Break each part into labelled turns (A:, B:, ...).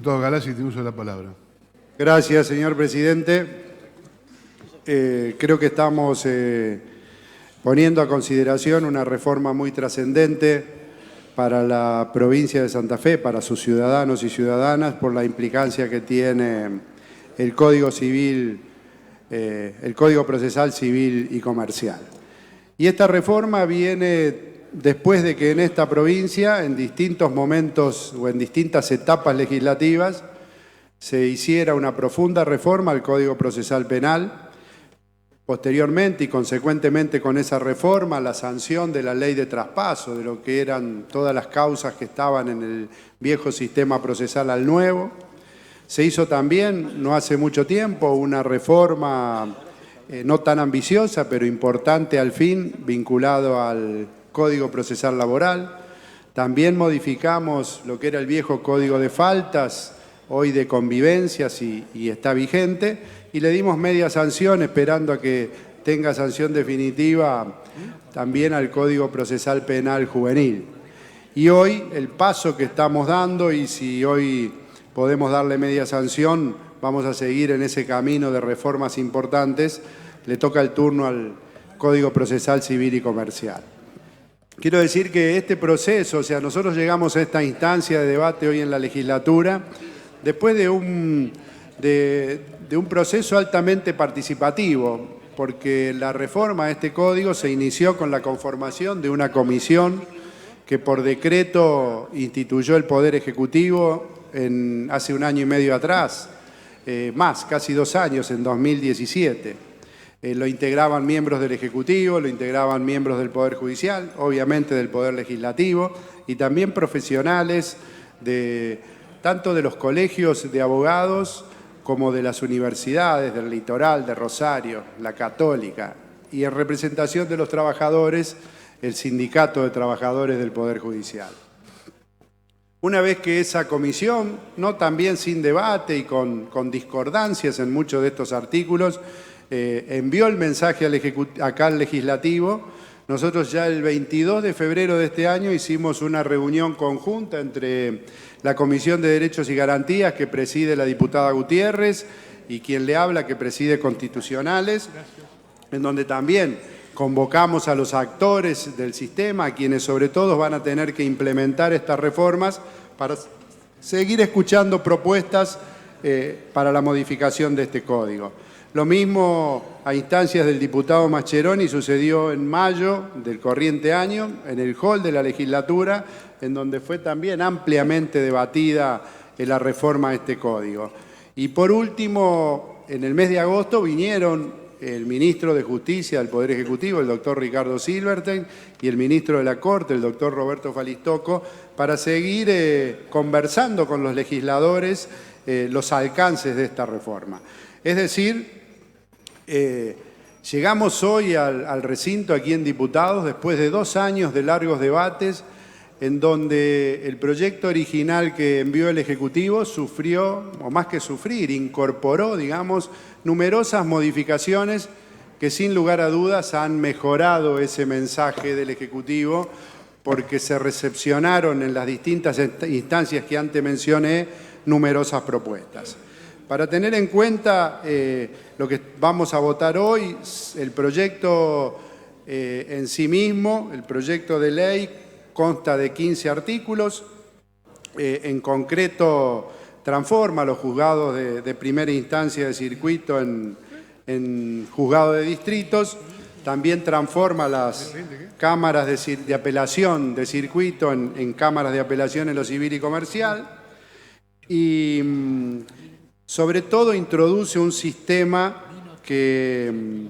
A: Diputado Galassi, tiene uso de la palabra.
B: Gracias, señor presidente. Creo que estamos poniendo a consideración una reforma muy trascendente para la provincia de Santa Fe, para sus ciudadanos y ciudadanas, por la implicancia que tiene el Código Civil, el Código Procesal Civil y Comercial. Y esta reforma viene después de que en esta provincia, en distintos momentos o en distintas etapas legislativas, se hiciera una profunda reforma al Código Procesal Penal. Posteriormente y consecuentemente con esa reforma, la sanción de la ley de traspaso, de lo que eran todas las causas que estaban en el viejo sistema procesal al nuevo. Se hizo también, no hace mucho tiempo, una reforma no tan ambiciosa, pero importante al fin, vinculado al Código Procesal Laboral. También modificamos lo que era el viejo Código de Faltas, hoy de convivencias y está vigente, y le dimos media sanción esperando a que tenga sanción definitiva también al Código Procesal Penal Juvenil. Y hoy el paso que estamos dando, y si hoy podemos darle media sanción, vamos a seguir en ese camino de reformas importantes, le toca el turno al Código Procesal Civil y Comercial. Quiero decir que este proceso, o sea, nosotros llegamos a esta instancia de debate hoy en la legislatura después de un proceso altamente participativo, porque la reforma de este código se inició con la conformación de una comisión que por decreto instituyó el Poder Ejecutivo hace 1 año y medio atrás, casi 2 años, en 2017. Lo integraban miembros del Ejecutivo, lo integraban miembros del Poder Judicial, obviamente del Poder Legislativo, y también profesionales tanto de los colegios de abogados como de las universidades del Litoral, de Rosario, la Católica, y en representación de los trabajadores, el Sindicato de Trabajadores del Poder Judicial. Una vez que esa comisión, no también sin debate y con discordancias en muchos de estos artículos, envió el mensaje acá al Legislativo, nosotros ya el 22 de febrero de este año hicimos una reunión conjunta entre la Comisión de Derechos y Garantías que preside la diputada Gutiérrez y quien le habla que preside Constitucionales, en donde también convocamos a los actores del sistema, a quienes sobre todo van a tener que implementar estas reformas para seguir escuchando propuestas para la modificación de este código. Lo mismo a instancias del diputado Mascheroni sucedió en mayo del corriente año en el hall de la legislatura, en donde fue también ampliamente debatida la reforma de este código. Y por último, en el mes de agosto vinieron el ministro de Justicia del Poder Ejecutivo, el doctor Ricardo Silverstein, y el ministro de la Corte, el doctor Roberto Falistoco, para seguir conversando con los legisladores los alcances de esta reforma. Es decir, llegamos hoy al recinto aquí en Diputados después de 2 años de largos debates en donde el proyecto original que envió el Ejecutivo sufrió, o más que sufrir, incorporó, digamos, numerosas modificaciones que sin lugar a dudas han mejorado ese mensaje del Ejecutivo porque se recepcionaron en las distintas instancias que antes mencioné numerosas propuestas. Para tener en cuenta lo que vamos a votar hoy, el proyecto en sí mismo, el proyecto de ley, consta de 15 artículos. En concreto, transforma los juzgados de primera instancia de circuito en juzgados de distritos. También transforma las cámaras de apelación de circuito en cámaras de apelación en lo civil y comercial. Y sobre todo introduce un sistema que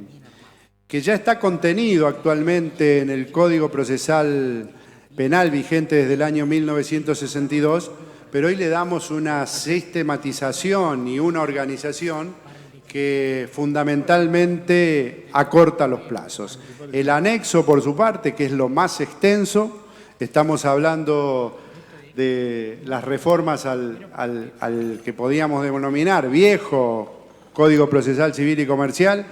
B: ya está contenido actualmente en el Código Procesal Penal vigente desde el año 1962, pero hoy le damos una sistematización y una organización que fundamentalmente acorta los plazos. El anexo, por su parte, que es lo más extenso, estamos hablando de las reformas al que podíamos denominar viejo Código Procesal Civil y Comercial,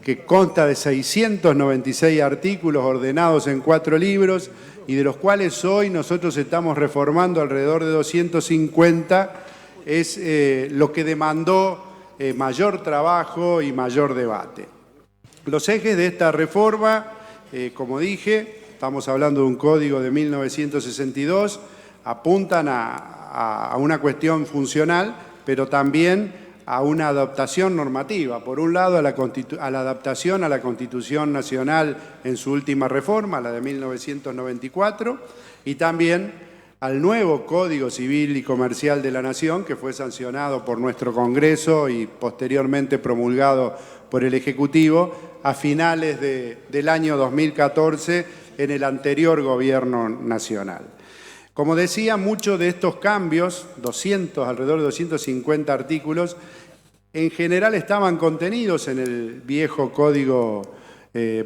B: que consta de 696 artículos ordenados en 4 libros y de los cuales hoy nosotros estamos reformando alrededor de 250 es lo que demandó mayor trabajo y mayor debate. Los ejes de esta reforma, como dije, estamos hablando de un código de 1962, apuntan a una cuestión funcional, pero también a una adaptación normativa. Por un lado, a la adaptación a la Constitución Nacional en su última reforma, la de 1994, y también al nuevo Código Civil y Comercial de la Nación, que fue sancionado por nuestro Congreso y posteriormente promulgado por el Ejecutivo a finales del año 2014 en el anterior Gobierno Nacional. Como decía, muchos de estos cambios, alrededor de 250 artículos, en general estaban contenidos en el viejo Código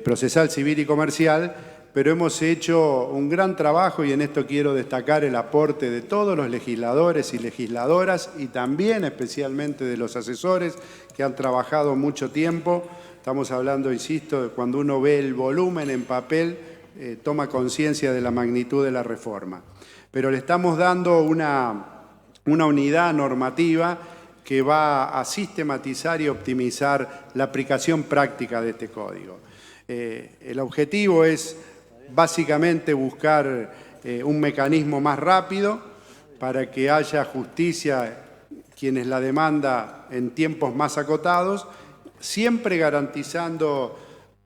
B: Procesal Civil y Comercial, pero hemos hecho un gran trabajo y en esto quiero destacar el aporte de todos los legisladores y legisladoras y también especialmente de los asesores que han trabajado mucho tiempo. Estamos hablando, insisto, de cuando uno ve el volumen en papel, toma conciencia de la magnitud de la reforma. Pero le estamos dando una unidad normativa que va a sistematizar y optimizar la aplicación práctica de este código. El objetivo es básicamente buscar un mecanismo más rápido para que haya justicia quienes la demanda en tiempos más acotados, siempre garantizando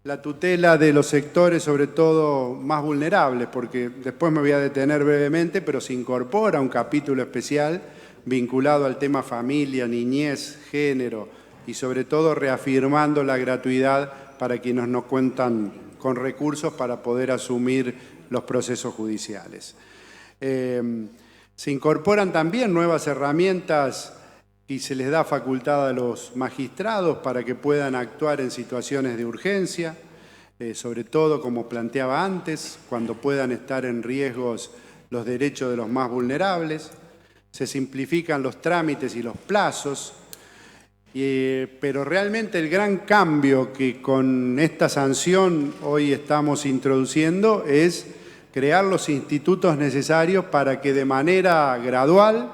B: la tutela de los sectores, sobre todo más vulnerables, porque después me voy a detener brevemente, pero se incorpora un capítulo especial vinculado al tema familia, niñez, género y sobre todo reafirmando la gratuidad para quienes no cuentan con recursos para poder asumir los procesos judiciales. Se incorporan también nuevas herramientas y se les da facultad a los magistrados para que puedan actuar en situaciones de urgencia, sobre todo, como planteaba antes, cuando puedan estar en riesgos los derechos de los más vulnerables. Se simplifican los trámites y los plazos, pero realmente el gran cambio que con esta sanción hoy estamos introduciendo es crear los institutos necesarios para que de manera gradual,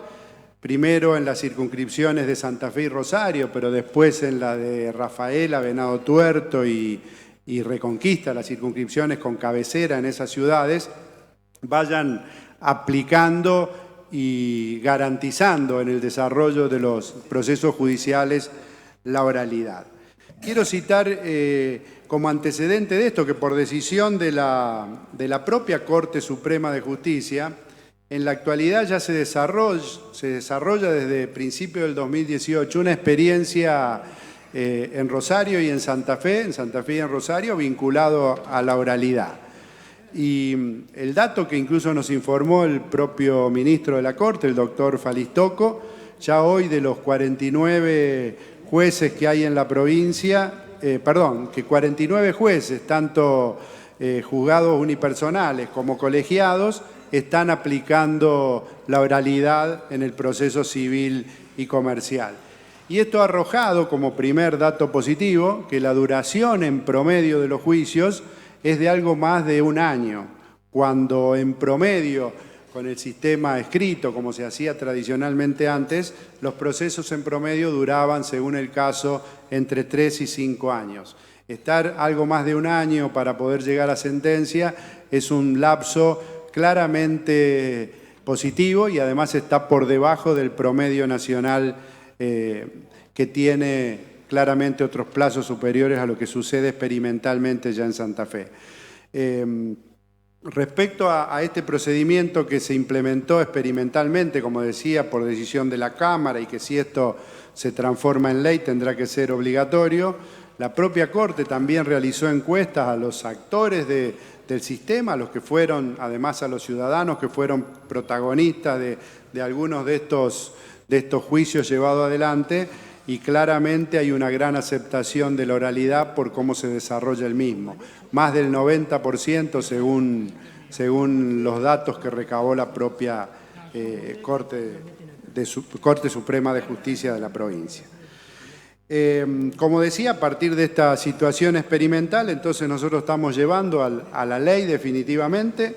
B: primero en las circunscripciones de Santa Fe y Rosario, pero después en la de Rafaela, Venado Tuerto y Reconquista, las circunscripciones con cabecera en esas ciudades, vayan aplicando y garantizando en el desarrollo de los procesos judiciales la oralidad. Quiero citar como antecedente de esto que por decisión de la propia Corte Suprema de Justicia, en la actualidad ya se desarrolla desde principios del 2018 una experiencia en Rosario y en Santa Fe y en Rosario, vinculado a la oralidad. Y el dato que incluso nos informó el propio ministro de la Corte, el doctor Falistoco, ya hoy de los 49 jueces que hay en la provincia, que 49 jueces, tanto juzgados unipersonales como colegiados, están aplicando la oralidad en el proceso civil y comercial. Y esto ha arrojado como primer dato positivo que la duración en promedio de los juicios es de algo más de un año, cuando en promedio, con el sistema escrito, como se hacía tradicionalmente antes, los procesos en promedio duraban, según el caso, entre 3 y 5 años. Estar algo más de un año para poder llegar a sentencia es un lapso claramente positivo y además está por debajo del promedio nacional que tiene claramente otros plazos superiores a lo que sucede experimentalmente ya en Santa Fe. Respecto a este procedimiento que se implementó experimentalmente, como decía, por decisión de la Cámara y que si esto se transforma en ley tendrá que ser obligatorio, la propia Corte también realizó encuestas a los actores del sistema, a los que fueron, además a los ciudadanos que fueron protagonistas de algunos de estos juicios llevados adelante, y claramente hay una gran aceptación de la oralidad por cómo se desarrolla el mismo. Más del 90% según los datos que recabó la propia Corte Suprema de Justicia de la provincia. Como decía, a partir de esta situación experimental, entonces nosotros estamos llevando a la ley definitivamente,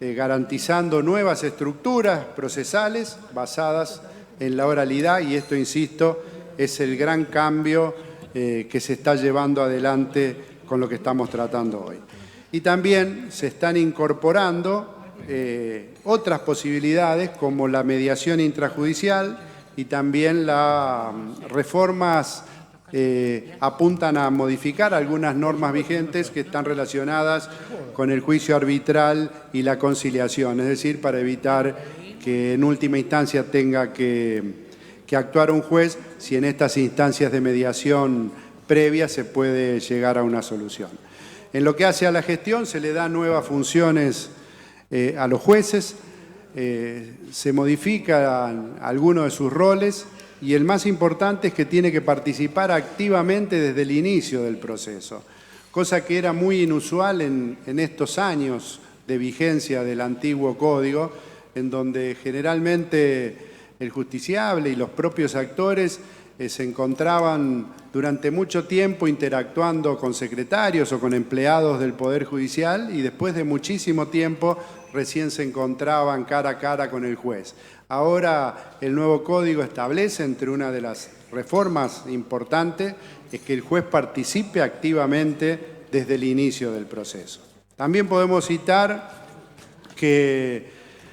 B: garantizando nuevas estructuras procesales basadas en la oralidad, y esto, insisto, es el gran cambio que se está llevando adelante con lo que estamos tratando hoy. Y también se están incorporando otras posibilidades como la mediación intrajudicial, y también las reformas apuntan a modificar algunas normas vigentes que están relacionadas con el juicio arbitral y la conciliación, es decir, para evitar que en última instancia tenga que actuar un juez si en estas instancias de mediación previa se puede llegar a una solución. En lo que hace a la gestión, se le dan nuevas funciones a los jueces, se modifican algunos de sus roles, y el más importante es que tiene que participar activamente desde el inicio del proceso, cosa que era muy inusual en estos años de vigencia del antiguo código, en donde generalmente el justiciable y los propios actores se encontraban durante mucho tiempo interactuando con secretarios o con empleados del Poder Judicial, y después de muchísimo tiempo recién se encontraban cara a cara con el juez. Ahora el nuevo código establece, entre una de las reformas importantes, es que el juez participe activamente desde el inicio del proceso. También podemos citar que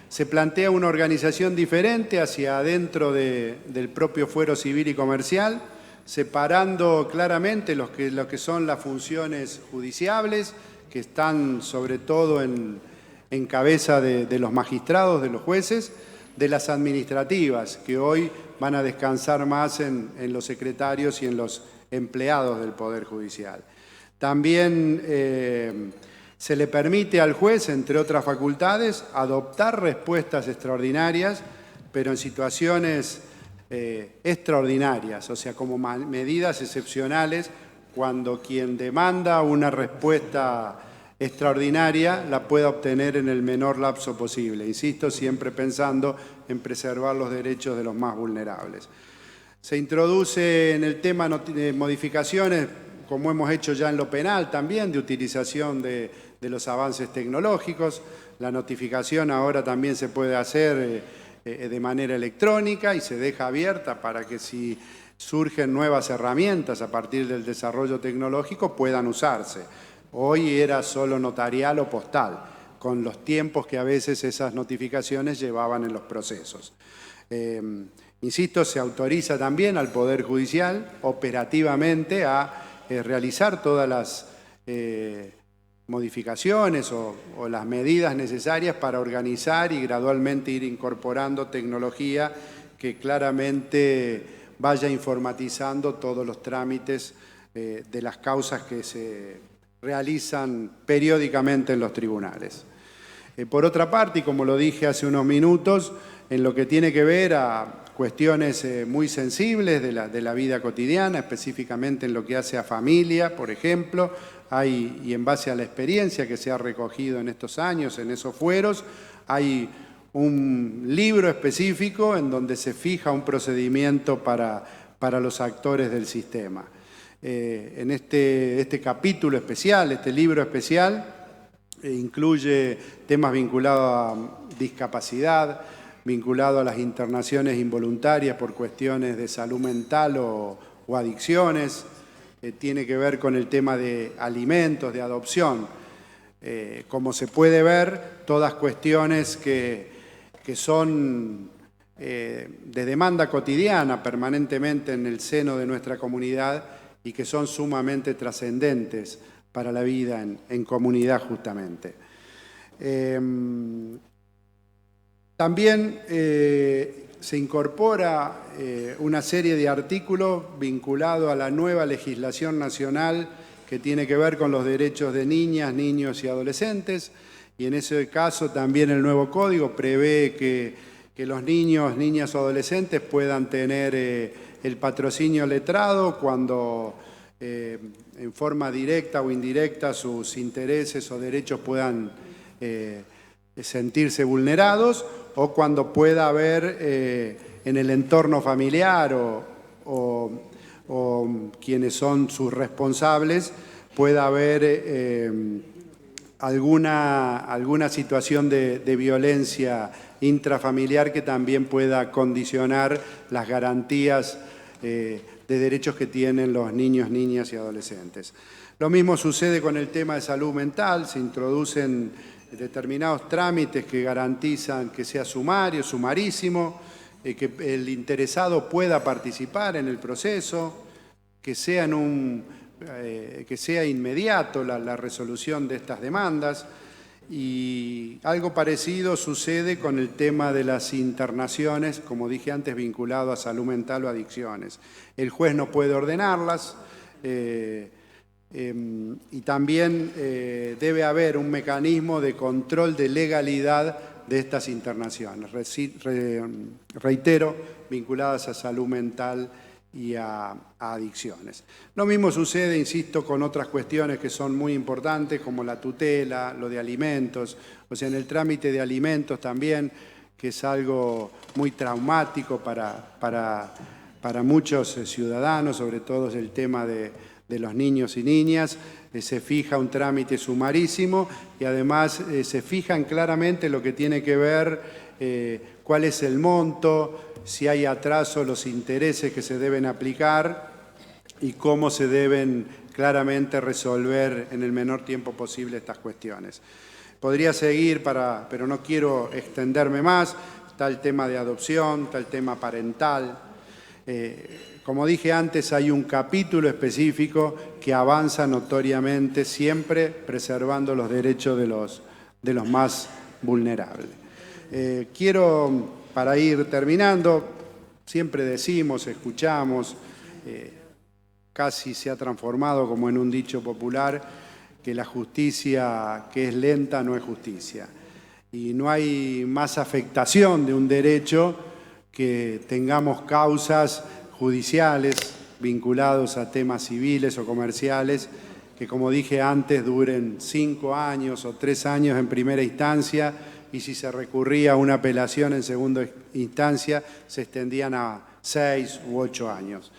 B: se plantea una organización diferente hacia adentro del propio fuero civil y comercial, separando claramente lo que son las funciones judiciables, que están sobre todo en cabeza de los magistrados, de los jueces, de las administrativas, que hoy van a descansar más en los secretarios y en los empleados del Poder Judicial. También se le permite al juez, entre otras facultades, adoptar respuestas extraordinarias, pero en situaciones extraordinarias, o sea, como medidas excepcionales, cuando quien demanda una respuesta extraordinaria la pueda obtener en el menor lapso posible. Insisto, siempre pensando en preservar los derechos de los más vulnerables. Se introduce en el tema modificaciones, como hemos hecho ya en lo penal también, de utilización de los avances tecnológicos. La notificación ahora también se puede hacer de manera electrónica, y se deja abierta para que, si surgen nuevas herramientas a partir del desarrollo tecnológico, puedan usarse. Hoy era solo notarial o postal, con los tiempos que a veces esas notificaciones llevaban en los procesos. Insisto, se autoriza también al Poder Judicial operativamente a realizar todas las modificaciones o las medidas necesarias para organizar y gradualmente ir incorporando tecnología que claramente vaya informatizando todos los trámites de las causas que se realizan periódicamente en los tribunales. Por otra parte, y como lo dije hace unos minutos, en lo que tiene que ver a cuestiones muy sensibles de la vida cotidiana, específicamente en lo que hace a familia, por ejemplo, y en base a la experiencia que se ha recogido en estos años, en esos fueros, hay un libro específico en donde se fija un procedimiento para los actores del sistema. En este capítulo especial, este libro especial, incluye temas vinculados a discapacidad, vinculados a las internaciones involuntarias por cuestiones de salud mental o adicciones, tiene que ver con el tema de alimentos, de adopción. Como se puede ver, todas cuestiones que son de demanda cotidiana permanentemente en el seno de nuestra comunidad, y que son sumamente trascendentes para la vida en comunidad, justamente. También se incorpora una serie de artículos vinculados a la nueva legislación nacional que tiene que ver con los derechos de niñas, niños y adolescentes, y en ese caso también el nuevo código prevé que los niños, niñas o adolescentes puedan tener el patrocinio letrado cuando en forma directa o indirecta sus intereses o derechos puedan sentirse vulnerados, o cuando pueda haber en el entorno familiar o quienes son sus responsables, pueda haber alguna situación de violencia intrafamiliar que también pueda condicionar las garantías de derechos que tienen los niños, niñas y adolescentes. Lo mismo sucede con el tema de salud mental. Se introducen determinados trámites que garantizan que sea sumario, sumarísimo, que el interesado pueda participar en el proceso, que sea, que sea inmediato la resolución de estas demandas. Y algo parecido sucede con el tema de las internaciones, como dije antes, vinculado a salud mental o adicciones. El juez no puede ordenarlas y también debe haber un mecanismo de control de legalidad de estas internaciones. Reitero, vinculadas a salud mental y a adicciones. Lo mismo sucede, insisto, con otras cuestiones que son muy importantes, como la tutela, lo de alimentos, o sea, en el trámite de alimentos también, que es algo muy traumático para muchos ciudadanos, sobre todo es el tema de los niños y niñas. Se fija un trámite sumarísimo y además se fijan claramente lo que tiene que ver cuál es el monto, si hay atraso, los intereses que se deben aplicar y cómo se deben claramente resolver en el menor tiempo posible estas cuestiones. Podría seguir, pero no quiero extenderme más. Está el tema de adopción, está el tema parental. Como dije antes, hay un capítulo específico que avanza notoriamente, siempre preservando los derechos de los más vulnerables. Quiero, para ir terminando, siempre decimos, escuchamos, casi se ha transformado como en un dicho popular, que la justicia que es lenta no es justicia. Y no hay más afectación de un derecho que tengamos causas judiciales vinculados a temas civiles o comerciales que, como dije antes, duren 5 años o 3 años en primera instancia, y si se recurría a una apelación en segunda instancia se extendían a 6 u 8 años.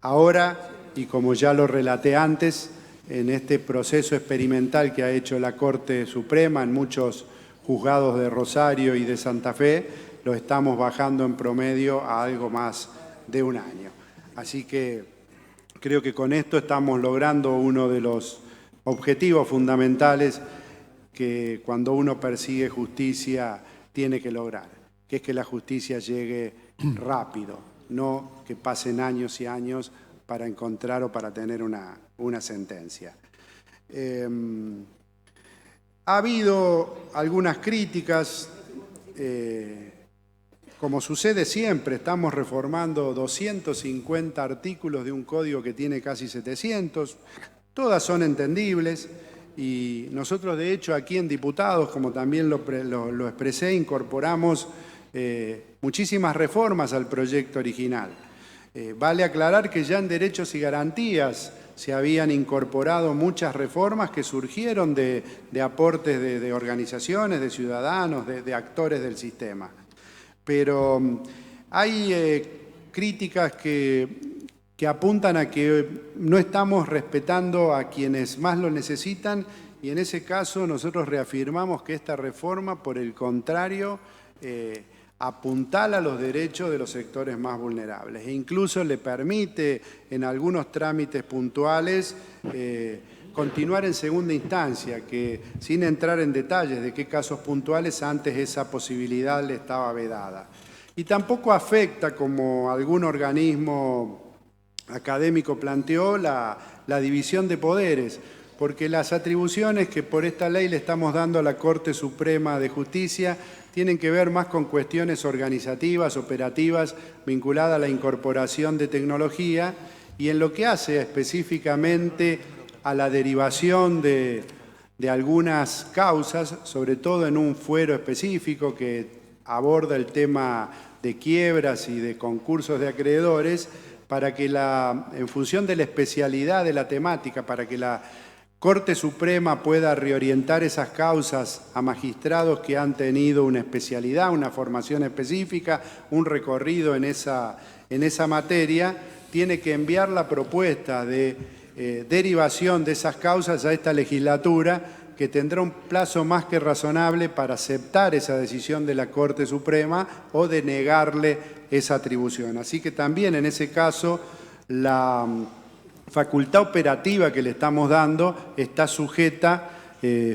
B: Ahora, y como ya lo relaté antes, en este proceso experimental que ha hecho la Corte Suprema en muchos juzgados de Rosario y de Santa Fe, lo estamos bajando en promedio a algo más de 1 año. Así que creo que con esto estamos logrando uno de los objetivos fundamentales que cuando uno persigue justicia tiene que lograr, que es que la justicia llegue rápido, no que pasen años y años para encontrar o para tener una sentencia. Ha habido algunas críticas, como sucede siempre, estamos reformando 250 artículos de un código que tiene casi 700, todas son entendibles. Y nosotros, de hecho, aquí en Diputados, como también lo expresé, incorporamos muchísimas reformas al proyecto original. Vale aclarar que ya en Derechos y Garantías se habían incorporado muchas reformas que surgieron de aportes de organizaciones, de ciudadanos, de actores del sistema. Pero hay críticas que apuntan a que no estamos respetando a quienes más lo necesitan, y en ese caso nosotros reafirmamos que esta reforma, por el contrario, apuntala los derechos de los sectores más vulnerables e incluso le permite en algunos trámites puntuales continuar en segunda instancia, que sin entrar en detalles de qué casos puntuales antes esa posibilidad le estaba vedada. Y tampoco afecta, como algún organismo académico planteó, la división de poderes, porque las atribuciones que por esta ley le estamos dando a la Corte Suprema de Justicia tienen que ver más con cuestiones organizativas, operativas, vinculadas a la incorporación de tecnología, y en lo que hace específicamente a la derivación de algunas causas, sobre todo en un fuero específico que aborda el tema de quiebras y de concursos de acreedores, para que en función de la especialidad de la temática, para que la Corte Suprema pueda reorientar esas causas a magistrados que han tenido una especialidad, una formación específica, un recorrido en esa materia, tiene que enviar la propuesta de derivación de esas causas a esta legislatura que tendrá un plazo más que razonable para aceptar esa decisión de la Corte Suprema o de negarle esa atribución. Así que también en ese caso la facultad operativa que le estamos dando está sujeta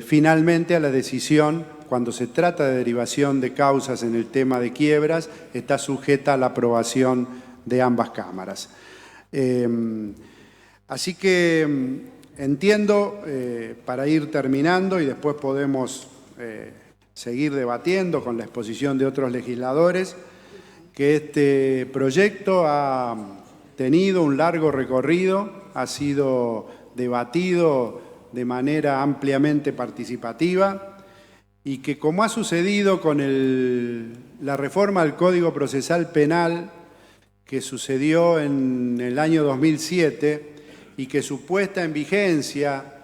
B: finalmente a la decisión, cuando se trata de derivación de causas en el tema de quiebras, está sujeta a la aprobación de ambas cámaras. Así que entiendo, para ir terminando y después podemos seguir debatiendo con la exposición de otros legisladores, que este proyecto ha tenido un largo recorrido, ha sido debatido de manera ampliamente participativa y que, como ha sucedido con la reforma del Código Procesal Penal que sucedió en el año 2007 y que su puesta en vigencia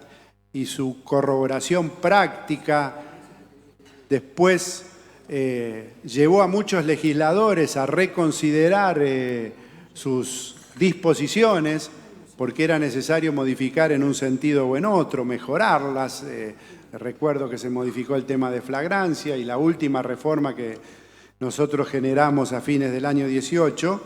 B: y su corroboración práctica después llevó a muchos legisladores a reconsiderar sus disposiciones porque era necesario modificar en un sentido o en otro, mejorarlas. Recuerdo que se modificó el tema de flagrancia y la última reforma que nosotros generamos a fines del año 18.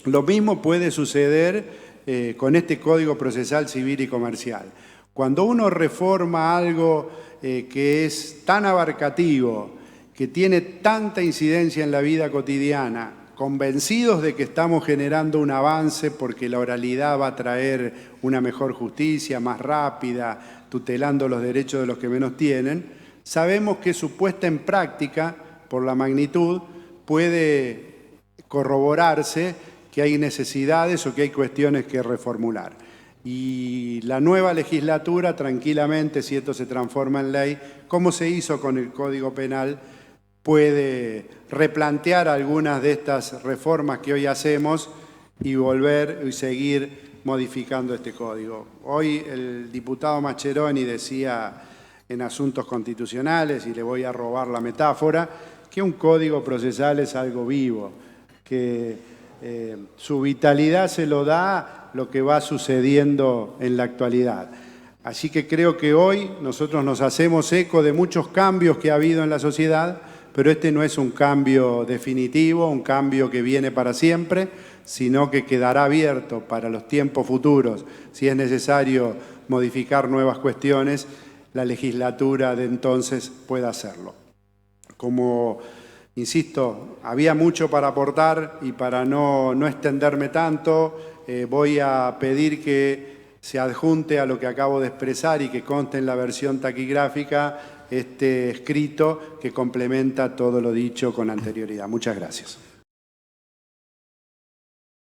B: Lo mismo puede suceder con este Código Procesal Civil y Comercial. Cuando uno reforma algo que es tan abarcativo, que tiene tanta incidencia en la vida cotidiana, convencidos de que estamos generando un avance porque la oralidad va a traer una mejor justicia, más rápida, tutelando los derechos de los que menos tienen, sabemos que su puesta en práctica, por la magnitud, puede corroborarse que hay necesidades o que hay cuestiones que reformular. Y la nueva legislatura, tranquilamente, si esto se transforma en ley, como se hizo con el Código Penal, puede replantear algunas de estas reformas que hoy hacemos y volver y seguir modificando este código. Hoy el diputado Mascheroni decía en Asuntos Constitucionales, y le voy a robar la metáfora, que un código procesal es algo vivo, que su vitalidad se lo da lo que va sucediendo en la actualidad. Así que creo que hoy nosotros nos hacemos eco de muchos cambios que ha habido en la sociedad, pero este no es un cambio definitivo, un cambio que viene para siempre, sino que quedará abierto para los tiempos futuros. Si es necesario modificar nuevas cuestiones, la legislatura de entonces pueda hacerlo. Como, insisto, había mucho para aportar y para no extenderme tanto, voy a pedir que se adjunte a lo que acabo de expresar y que conste en la versión taquigráfica este escrito que complementa todo lo dicho con anterioridad. Muchas gracias.